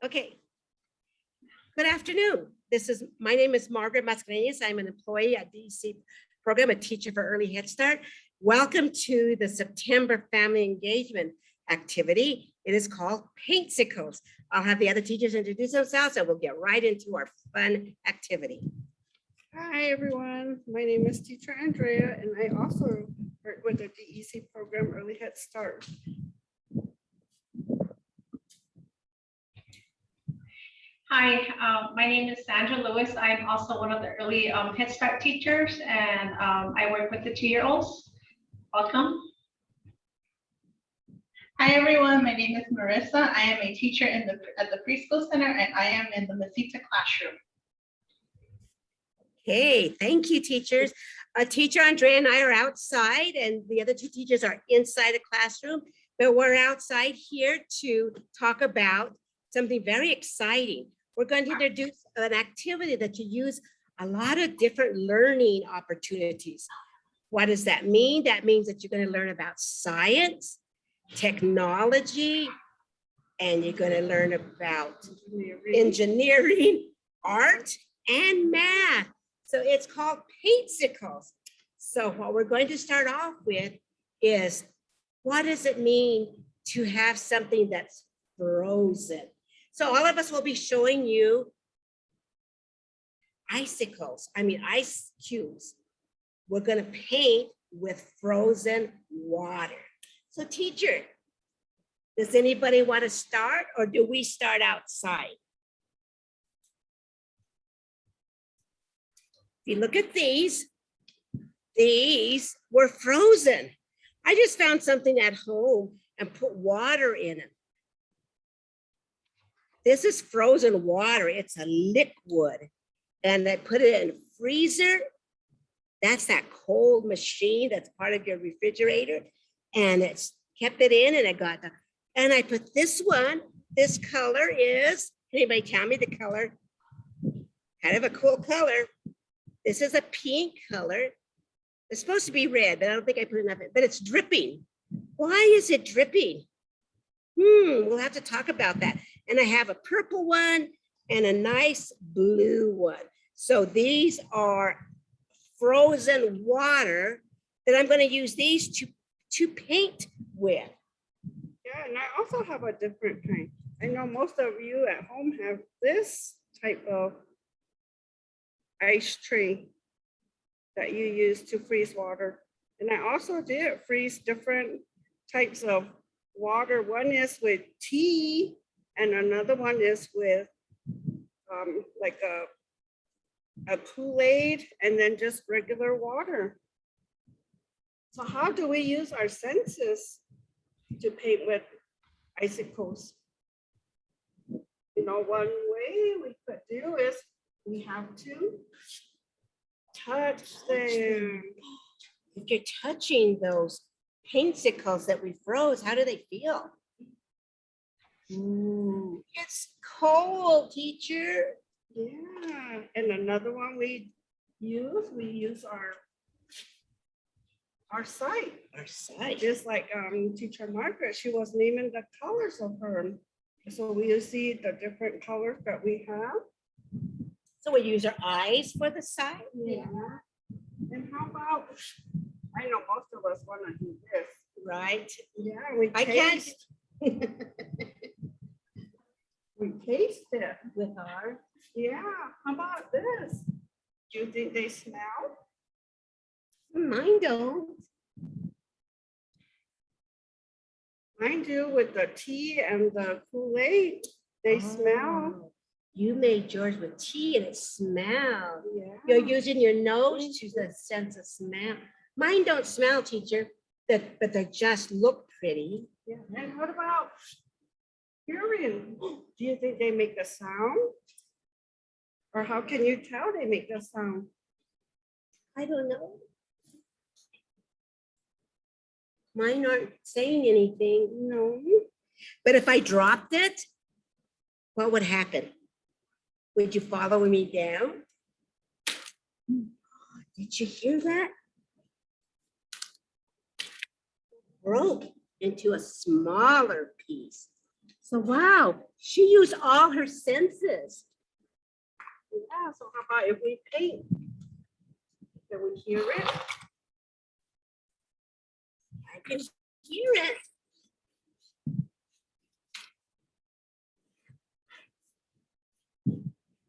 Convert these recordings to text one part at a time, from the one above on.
Okay. Good afternoon. My name is Margaret Mascareñas. I'm an employee at DEC program, a teacher for Early Head Start. Welcome to the September Family Engagement activity. It is called Paint-Cicles. I'll have the other teachers introduce themselves and we'll get right into our fun activity. Hi, everyone. My name is Teacher Andrea, and I also work with the DEC program, Early Head Start. Hi, my name is Sandra Lewis. I'm also one of the early Head Start teachers, and I work with the 2-year-olds. Welcome. Hi everyone, my name is Marissa. I am a teacher at the preschool center, and I am in the Mesita classroom. Hey, thank you, teachers. Teacher Andrea and I are outside, and the other two teachers are inside the classroom, but we're outside here to talk about something very exciting. We're going to introduce an activity that you use a lot of different learning opportunities. What does that mean? That means that you're going to learn about science, technology, and you're going to learn about engineering, art, and math. So it's called Paint-Cicles. So what we're going to start off with is, what does it mean to have something that's frozen? So all of us will be showing you ice cubes. We're going to paint with frozen water. So teacher, does anybody want to start, or do we start outside? If you look at these were frozen. I just found something at home and put water in it. This is frozen water. It's a liquid. And I put it in a freezer. That's that cold machine that's part of your refrigerator. And it's kept it in, and and I put this one. This color is, can anybody tell me the color? Kind of a cool color. This is a pink color. It's supposed to be red, but I don't think I put enough in, but it's dripping. Why is it dripping? We'll have to talk about that. And I have a purple one and a nice blue one. So these are frozen water that I'm going to use these to paint with. Yeah, and I also have a different kind. I know most of you at home have this type of ice tray that you use to freeze water. And I also did freeze different types of water. One is with tea, and another one is with like a Kool-Aid, and then just regular water. So how do we use our senses to paint with icicles? You know, one way we could do is we have to touch them. If you're touching those Paint-Cicles that we froze, how do they feel? Ooh, it's cold, teacher. Yeah, and another one we use our sight. Our sight. Just like Teacher Margaret, she was naming the colors of her. So we see the different colors that we have. So we use our eyes for the sight. Yeah. And how about, I know most of us want to do this. Right. Yeah, we taste. We taste it with our, yeah, how about this? Do you think they smell? Mine don't. Mine do with the tea and the Kool-Aid. They smell. Oh, you made yours with tea and it smells. Yeah. You're using your nose to the sense of smell. Mine don't smell, teacher, but they just look pretty. Yeah. And what about hearing? Do you think they make a sound? Or how can you tell they make the sound? I don't know. Mine aren't saying anything. No. But if I dropped it, what would happen? Would you follow me down? Did you hear that? Broke into a smaller piece. So wow, she used all her senses. Yeah, so how about if we paint? Can we hear it? I can hear it.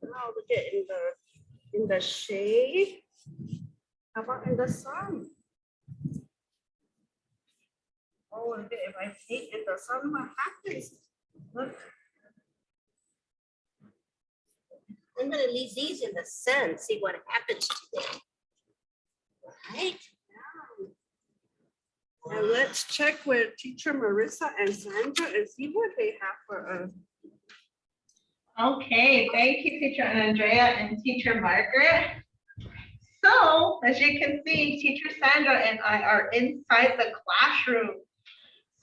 Now look at in the shade. How about in the sun? Oh, look at if I paint in the sun, what happens? Look, I'm gonna leave these in the sun, see what happens to them. Right? and let's check with teacher Marissa and Sandra and see what they have for us. Okay, thank you, teacher Andrea and teacher Margaret. So, as you can see, teacher Sandra and I are inside the classroom.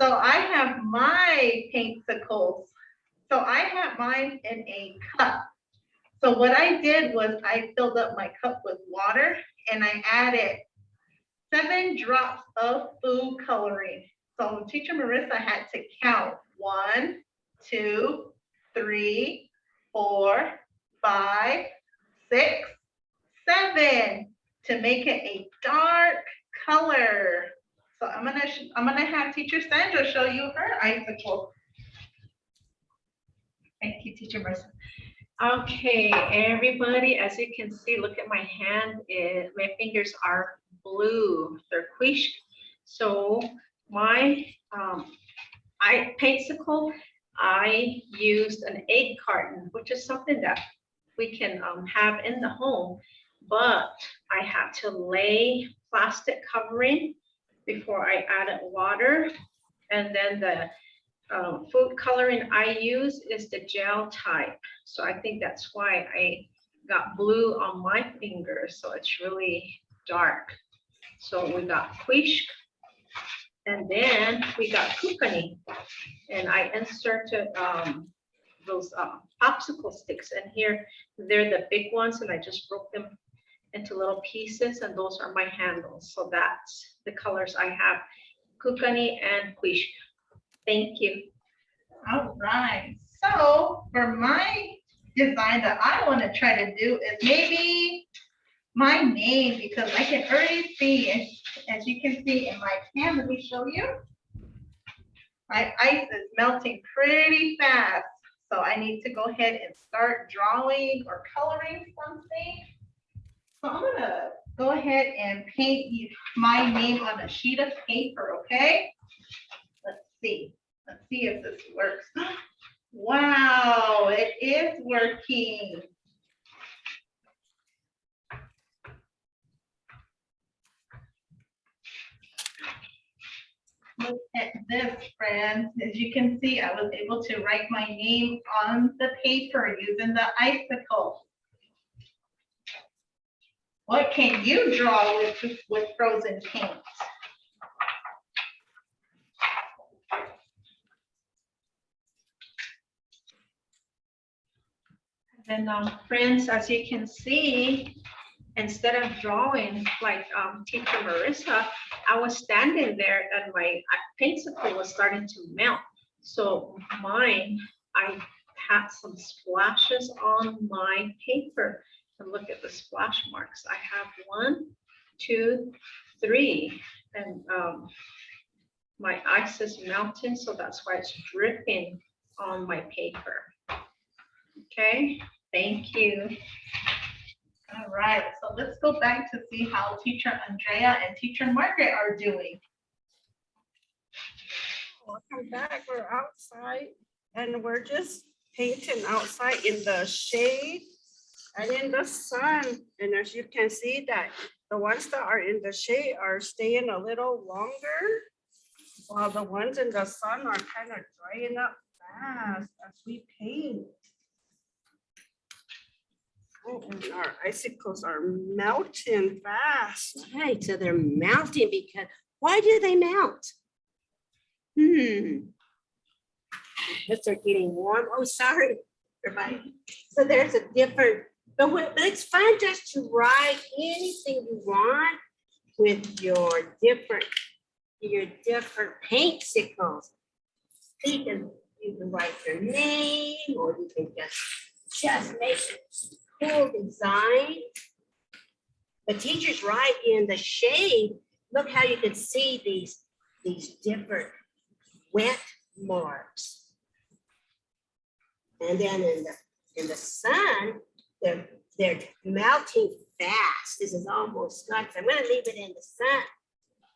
So I have my Paint-Cicles. So I have mine in a cup. So what I did was I filled up my cup with water and I added 7 drops of food coloring. So teacher Marissa had to count 1, 2, 3, 4, 5, 6, 7 to make it a dark color. So I'm gonna have teacher Sandra show you her icicle. Thank you, teacher Marissa. Okay, everybody, as you can see, look at my hand. My fingers are blue, they're quiche. So my Paint-Cicle, I used an egg carton, which is something that we can have in the home, but I had to lay plastic covering before I added water. And then the food coloring I use is the gel type. So I think that's why I got blue on my fingers. So it's really dark. So we got quiche, and then we got kukani. And I inserted those popsicle sticks in here. They're the big ones, and I just broke them into little pieces, and those are my handles. So that's the colors I have, kukani and quiche. Thank you. All right, so for my design that I want to try to do is maybe my name, because I can already see, as you can see in my pan, let me show you. My ice is melting pretty fast, so I need to go ahead and start drawing or coloring something. So I'm gonna go ahead and paint my name on a sheet of paper, okay? Let's see if this works. Wow, it is working. Look at this, friends. As you can see, I was able to write my name on the paper using the icicle. What can you draw with frozen paint? And friends, as you can see, instead of drawing like teacher Marissa, I was standing there and my Paint-Cicle was starting to melt. So mine, I had some splashes on my paper. And look at the splash marks. I have 1, 2, 3, and my ice is melting, so that's why it's dripping on my paper. Okay, thank you. All right, so let's go back to see how teacher Andrea and teacher Margaret are doing. Welcome back. We're outside and we're just painting outside in the shade and in the sun. And as you can see that the ones that are in the shade are staying a little longer, while the ones in the sun are kind of drying up fast as we paint. Oh, and our icicles are melting fast. Right, so they're melting because, why do they melt? Because they're getting warm. Oh, sorry, everybody. So there's a different, but it's fun just to write anything you want with your different Paint-Cicles. So you can You can write your name, or you can just make a cool design. The teachers write in the shade. Look how you can see these different wet marks. And then in the sun, they're melting fast. This is almost done. So I'm going to leave it in the sun.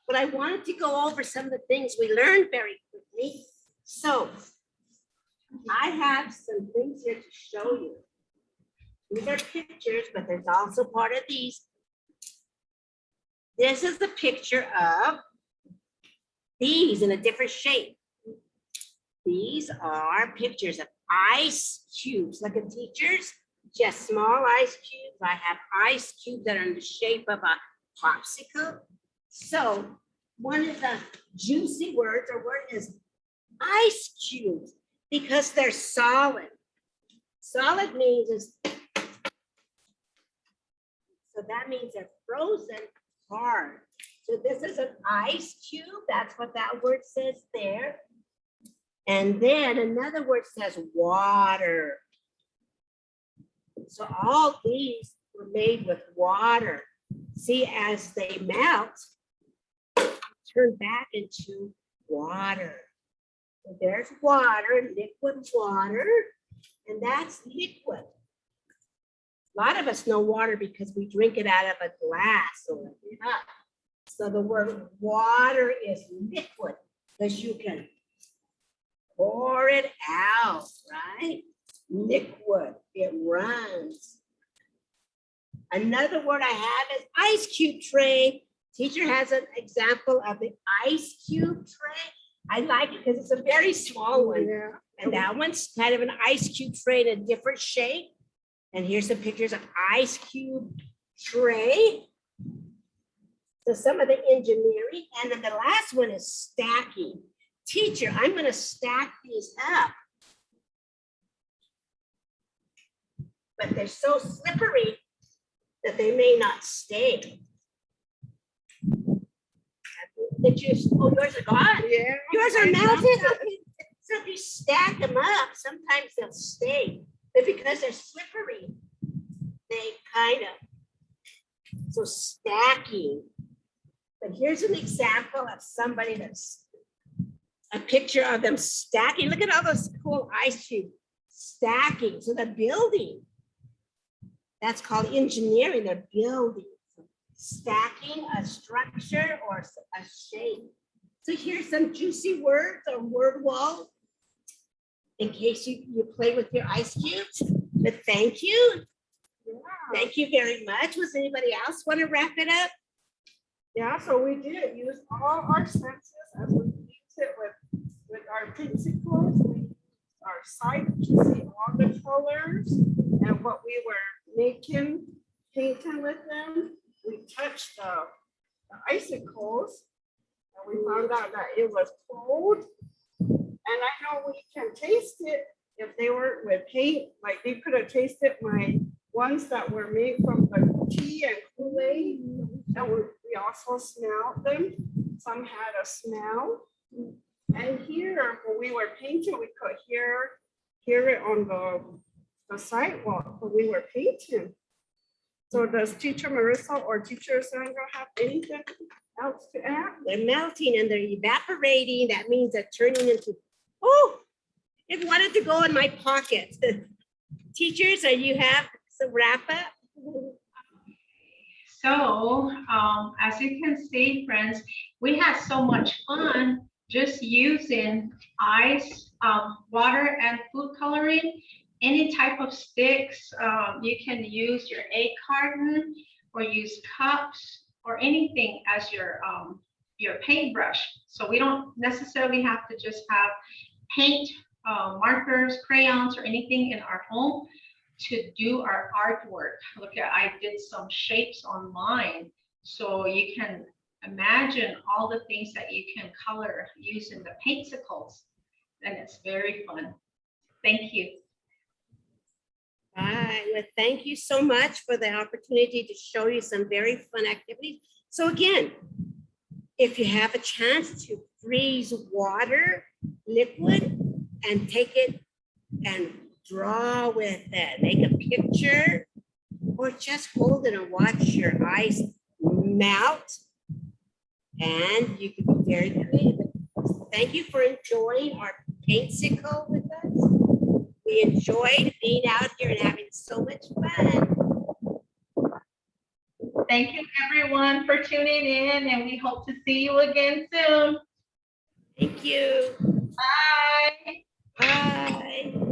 But I wanted to go over some of the things we learned very quickly. So I have some things here to show you. These are pictures, but there's also part of these. This is the picture of these in a different shape. These are pictures of ice cubes. Look at teachers, just small ice cubes. I have ice cubes that are in the shape of a popsicle. So one of the juicy words or word is ice cubes because they're solid. Solid means is, so that means they're frozen hard. So this is an ice cube. That's what that word says there. And then another word says water. So all these were made with water. See, as they melt, turn back into water. So there's water, liquid water, and that's liquid. A lot of us know water because we drink it out of a glass or a cup. So the word water is liquid because you can pour it out, right? Liquid, it runs. Another word I have is ice cube tray. Teacher has an example of the ice cube tray. I like it because it's a very small one. Yeah. And that one's kind of an ice cube tray in a different shape. And here's some pictures of ice cube tray. So some of the engineering. And then the last one is stacking. Teacher, I'm going to stack these up. But they're so slippery that they may not stay. That you, oh, yours are gone. Yeah. Yours are melted. So if you stack them up, sometimes they'll stay. But because they're slippery, they kind of, so stacking. But here's an example of somebody that's, a picture of them stacking. Look at all those cool ice cubes stacking. So they're building. That's called engineering. They're building. Stacking a structure or a shape. So here's some juicy words or word wall in case you play with your ice cubes. But thank you. Yeah. Thank you very much. Was anybody else want to wrap it up? Yeah, so we did use all our senses as we used it with our Paint-Cicles. We used our sight to see all the colors and what we were making, painting with them. We touched the icicles and we found out that it was cold. And I know we can taste it if they were with paint, like they could have tasted my ones that were made from the tea and Kool-Aid. And we also smelled them. Some had a smell. And here, when we were painting, we could hear it on the sidewalk when we were painting. So does Teacher Marissa or Teacher Sandra have anything else to add? They're melting and they're evaporating. That means they're turning into, oh, it wanted to go in my pocket. Teachers, are you have some wrap up? So, as you can see, friends, we had so much fun just using ice, water, and food coloring. Any type of sticks, you can use your egg carton or use cups or anything as your paintbrush. So we don't necessarily have to just have paint, markers, crayons, or anything in our home to do our artwork. Look at, I did some shapes on mine. So you can imagine all the things that you can color using the Paint-Cicles. And it's very fun. Thank you. All right, well, thank you so much for the opportunity to show you some very fun activities. So again, if you have a chance to freeze water, liquid, and take it and draw with it, make a picture, or just hold it and watch your eyes melt. And you can be very creative. Thank you for enjoying our Paint-Cicle with us. We enjoyed being out here and having so much fun. Thank you everyone for tuning in, and we hope to see you again soon. Thank you. Bye. Bye.